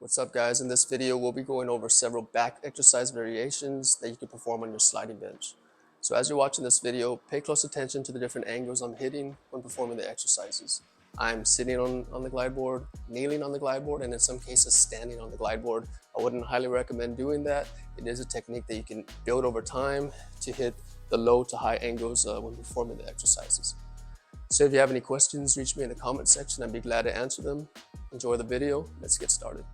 What's up, guys? In this video we'll be going over several back exercise variations that you can perform on your sliding bench. So as you're watching this video, pay close attention to the different angles I'm hitting when performing the exercises. I'm sitting on the glide board, kneeling on the glide board, and in some cases standing on the glide board. I wouldn't highly recommend doing that. It is a technique that you can build over time to hit the low to high angles when performing the exercises. So if you have any questions, reach me in the comment section. I'd be glad to answer them. Enjoy the video. Let's get started.